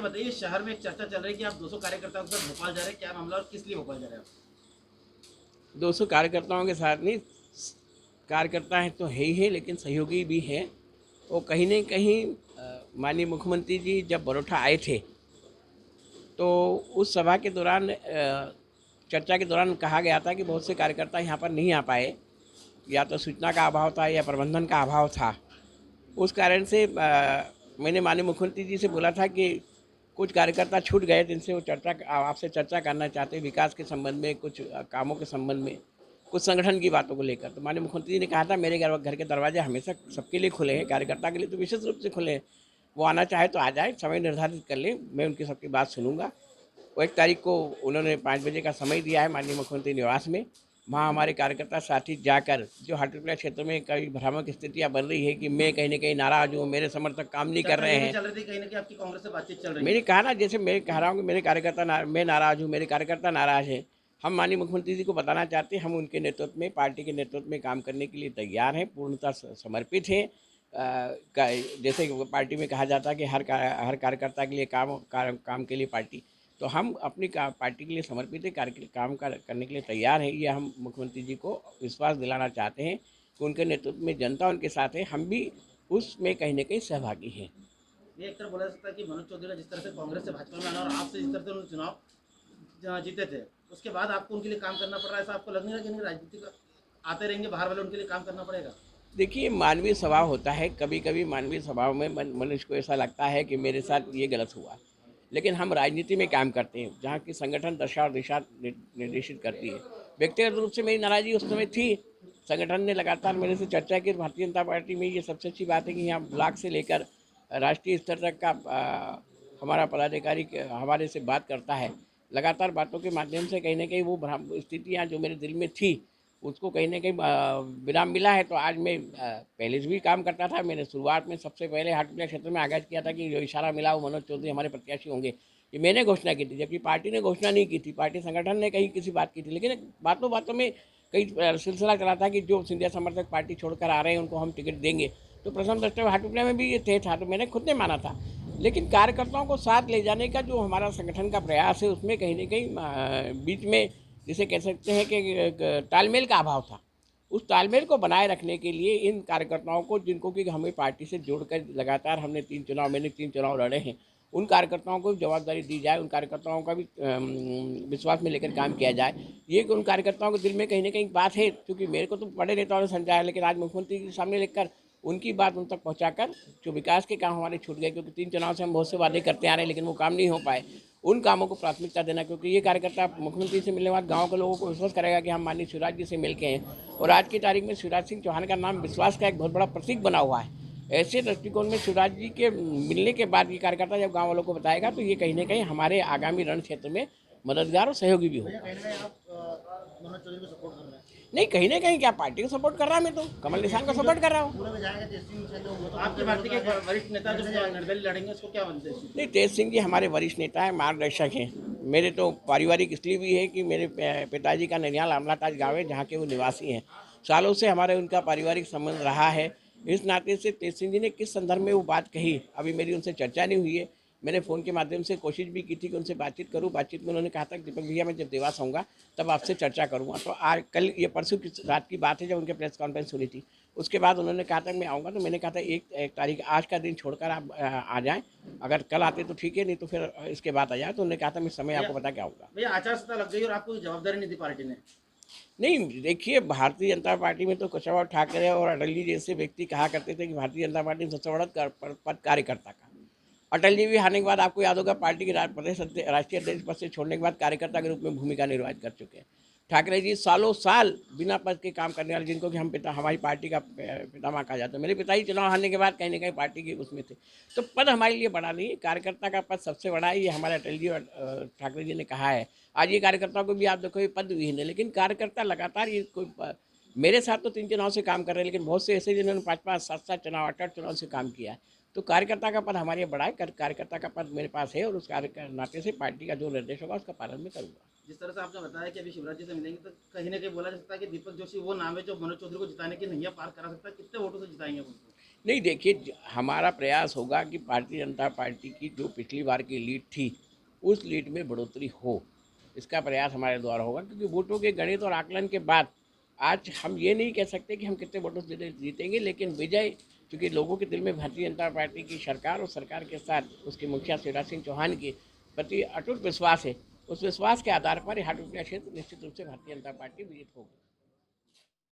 बताइए, शहर में एक चर्चा चल रही है कि आप 200 कार्यकर्ताओं के साथ भोपाल जा रहे हैं, क्या मामला और किस लिए भोपाल जा रहे हैं आप? 200 कार्यकर्ताओं के साथ नहीं, कार्यकर्ता हैं तो है ही है, लेकिन सहयोगी भी हैं। वो कहीं न कहीं माननीय मुख्यमंत्री जी जब बड़ौदा आए थे तो उस सभा के दौरान चर्चा के दौरान कहा गया था कि बहुत से कार्यकर्ता यहाँ पर नहीं आ पाए, या तो सूचना का अभाव था या प्रबंधन का अभाव था। उस कारण से मैंने माननीय मुख्यमंत्री जी से बोला था कि कुछ कार्यकर्ता छूट गए जिनसे वो आपसे चर्चा करना चाहते हैं, विकास के संबंध में, कुछ कामों के संबंध में, कुछ संगठन की बातों को लेकर। तो माननीय मुख्यमंत्री जी ने कहा था मेरे घर के दरवाजे हमेशा सबके लिए खुले हैं, कार्यकर्ता के लिए तो विशेष रूप से खुले हैं। वो आना चाहे तो आ जाए, समय निर्धारित कर ले, मैं उनकी सबकी बात सुनूंगा। वो 1 तारीख को उन्होंने 5 बजे का समय दिया है माननीय मुख्यमंत्री निवास में। वहाँ हमारे कार्यकर्ता साथी जाकर, जो हाटपिपलिया क्षेत्र में कई भ्रामक स्थितियाँ बन रही है कि मैं कहीं न कहीं नाराज़ हूँ, मेरे समर्थक काम नहीं कर चर्चा रहे ये भी हैं। चल रही थी कहीं ना कहीं आपकी कांग्रेस से बातचीत चल रही मैंने है। कहा ना, जैसे मैं कह रहा हूँ कि मेरे कार्यकर्ता मैं नाराज़ हूँ, मेरे कार्यकर्ता नाराज़ हैं। हम माननीय मुख्यमंत्री जी को बताना चाहते हैं, हम उनके नेतृत्व में, पार्टी के नेतृत्व में काम करने के लिए तैयार हैं, पूर्णतः समर्पित हैं। जैसे पार्टी में कहा जाता है कि हर कार्यकर्ता के लिए काम के लिए पार्टी, तो हम अपनी पार्टी के लिए समर्पित है, करने के लिए तैयार हैं। ये हम मुख्यमंत्री जी को विश्वास दिलाना चाहते हैं कि उनके नेतृत्व में जनता उनके साथ है, हम भी उसमें कहीं न कहीं सहभागी हैं। ये एक तरफ बोला जा सकता है कि मनोज चौधरी ने जिस तरह से कांग्रेस से भाजपा में आना और आपसे जिस तरह से उन्होंने चुनाव जीते थे, उसके बाद आपको उनके लिए काम करना पड़ रहा है, ऐसा आपको लग नहीं रहा कि इनकी राजनीति का आते रहेंगे बाहर वाले, उनके लिए काम करना पड़ेगा? देखिए, मानवीय स्वभाव होता है, कभी कभी मानवीय स्वभाव में मनुष्य को ऐसा लगता है कि मेरे साथ ये गलत हुआ, लेकिन हम राजनीति में काम करते हैं जहाँ की संगठन दशा और दिशा निर्देशित करती है। व्यक्तिगत रूप से मेरी नाराज़गी उस समय थी, संगठन ने लगातार मेरे से चर्चा की। भारतीय जनता पार्टी में ये सबसे अच्छी बात है कि यहाँ ब्लॉक से लेकर राष्ट्रीय स्तर तक का हमारा पदाधिकारी हमारे से बात करता है। लगातार बातों के माध्यम से कहीं ना कहीं वो स्थितियाँ जो मेरे दिल में थी उसको कहीं ना कहीं विराम मिला है। तो आज मैं पहले से भी काम करता था। मैंने शुरुआत में सबसे पहले हाटपिपलिया क्षेत्र में आगाज़ किया था कि जो इशारा मिला वो मनोज चौधरी हमारे प्रत्याशी होंगे, ये मैंने घोषणा की थी, जबकि पार्टी ने घोषणा नहीं की थी, पार्टी संगठन ने कहीं किसी बात की थी। लेकिन बातों बातों में कई सिलसिला चला था कि जो सिंधिया समर्थक पार्टी छोड़कर आ रहे हैं उनको हम टिकट देंगे। तो प्रथम दृष्टया हाटपिपलिया में भी ये तय था, तो मैंने खुद ने माना था। लेकिन कार्यकर्ताओं को साथ ले जाने का जो हमारा संगठन का प्रयास है उसमें कहीं ना कहीं बीच में जिसे कह सकते हैं कि तालमेल का अभाव था। उस तालमेल को बनाए रखने के लिए इन कार्यकर्ताओं को, जिनको कि हमें पार्टी से जोड़कर लगातार हमने 3 चुनाव लड़े हैं, उन कार्यकर्ताओं को जवाबदारी दी जाए, उन कार्यकर्ताओं का भी विश्वास में लेकर काम किया जाए। ये कि उन कार्यकर्ताओं के दिल में कहीं ना कहीं बात है, क्योंकि मेरे को तो बड़े नेताओं ने समझाया, लेकिन आज मुख्यमंत्री के सामने लेकर उनकी बात उन तक पहुँचाकर जो विकास के काम हमारे छूट गए, क्योंकि 3 चुनाव से हम बहुत से वादे करते आ रहे हैं लेकिन वो काम नहीं हो पाए, उन कामों को प्राथमिकता देना। क्योंकि ये कार्यकर्ता मुख्यमंत्री से मिलने के बाद गाँव के लोगों को विश्वास करेगा कि हम माननीय शिवराज जी से मिल के हैं, और आज की तारीख में शिवराज सिंह चौहान का नाम विश्वास का एक बहुत बड़ा प्रतीक बना हुआ है। ऐसे दृष्टिकोण में शिवराज जी के मिलने के बाद ये कार्यकर्ता जब गाँव वालों को बताएगा तो ये कहीं ना कहीं हमारे आगामी रण क्षेत्र में मददगार और सहयोगी भी होगा। मनोज चौधरी को सपोर्ट कर रहे हैं? नहीं, कहीं ना कहीं क्या पार्टी को सपोर्ट कर रहा, मैं तो कमल निशान को सपोर्ट कर रहा हूँ। पूरे में जाएंगे तेज सिंह से, तो आपकी पार्टी के वरिष्ठ नेता जो निर्दलीय लड़ेंगे, उसको क्या बनते हैं? नहीं, तेज सिंह जी हमारे वरिष्ठ नेता हैं, मार्गदर्शक हैं। मेरे तो पारिवारिक इसलिए भी है कि मेरे पिताजी का ननिहाल आमलाताज गाँव है जहाँ के वो निवासी हैं। सालों से हमारे उनका पारिवारिक संबंध रहा है। इस नाते से तेज सिंह जी ने किस संदर्भ में वो बात कही, अभी मेरी उनसे चर्चा नहीं हुई है। मैंने फ़ोन के माध्यम से कोशिश भी की थी कि उनसे बातचीत करूं। बातचीत में उन्होंने कहा था कि दीपक भैया मैं जब देवास आऊँगा तब आपसे चर्चा करूंगा। तो आज कल ये परसों की रात की बात है जब उनके प्रेस कॉन्फ्रेंस हुई थी। उसके बाद उन्होंने कहा था मैं आऊँगा, तो मैंने कहा था 1 तारीख आज का दिन छोड़कर आप आ जाएँ। अगर कल आते तो ठीक है, नहीं तो फिर इसके बाद आ जाए। तो उन्होंने कहा था मैं समय आपको बता के आऊँगा। भैया आचार संहिता लग गई और आपको जवाबदारी नहीं दी पार्टी ने? नहीं, देखिए, भारतीय जनता पार्टी में तो कुशवाहा ठाकरे और अटल जी जैसे व्यक्ति कहा करते थे कि भारतीय जनता पार्टी में सबसे बड़ा पद कार्यकर्ता का। अटल जी भी आने के बाद आपको याद होगा पार्टी के राष्ट्रीय अध्यक्ष पद से छोड़ने के बाद कार्यकर्ता के रूप में भूमिका निर्वाहित कर चुके हैं। ठाकरे जी सालों साल बिना पद के काम करने वाले, जिनको कि हम हमारी पार्टी का पितामह कहा जाता है। मेरे पिताजी चुनाव हारने के बाद कहीं ना कहीं पार्टी के उसमें थे। तो पद हमारे लिए बड़ा नहीं है, कार्यकर्ता का पद सबसे बड़ा है। ये हमारे अटल जी और ठाकरे जी ने कहा है। आज ये कार्यकर्ताओं को भी आप देखो ये पद विहीन है, लेकिन कार्यकर्ता लगातार ये मेरे साथ तो 3 चुनाव से काम कर रहे हैं, लेकिन बहुत से ऐसे जिन्होंने 5-5, 7-7 चुनाव, 8-8 चुनाव से काम किया है। तो कार्यकर्ता का पद हमारे बड़ा है, कार्यकर्ता का पद मेरे पास है, और उस कार्य नाते से पार्टी का जो निर्देश होगा उसका पालन मैं करूँगा। जिस तरह से आपने बताया कि अभी शिवराज जी से मिलेंगे, तो कहीं ना कहीं बोला जा सकता है कि दीपक जोशी वो नाम है जो मनोज चौधरी को जिताने की नैया पार करा सकता है। कितने वोटों से जिताएंगे उनको? नहीं, देखिए हमारा प्रयास होगा कि भारतीय जनता पार्टी की जो पिछली बार की लीड थी उस लीड में बढ़ोतरी हो, इसका प्रयास हमारे द्वारा होगा। क्योंकि वोटों के गणित और आकलन के बाद आज हम ये नहीं कह सकते कि हम कितने वोटों से जीतेंगे, लेकिन विजय, क्योंकि लोगों के दिल में भारतीय जनता पार्टी की सरकार और सरकार के साथ उसके मुखिया शिवराज सिंह चौहान के प्रति अटूट विश्वास है। उस विश्वास के आधार पर हाटपिया क्षेत्र निश्चित रूप से भारतीय जनता पार्टी विजित होगी।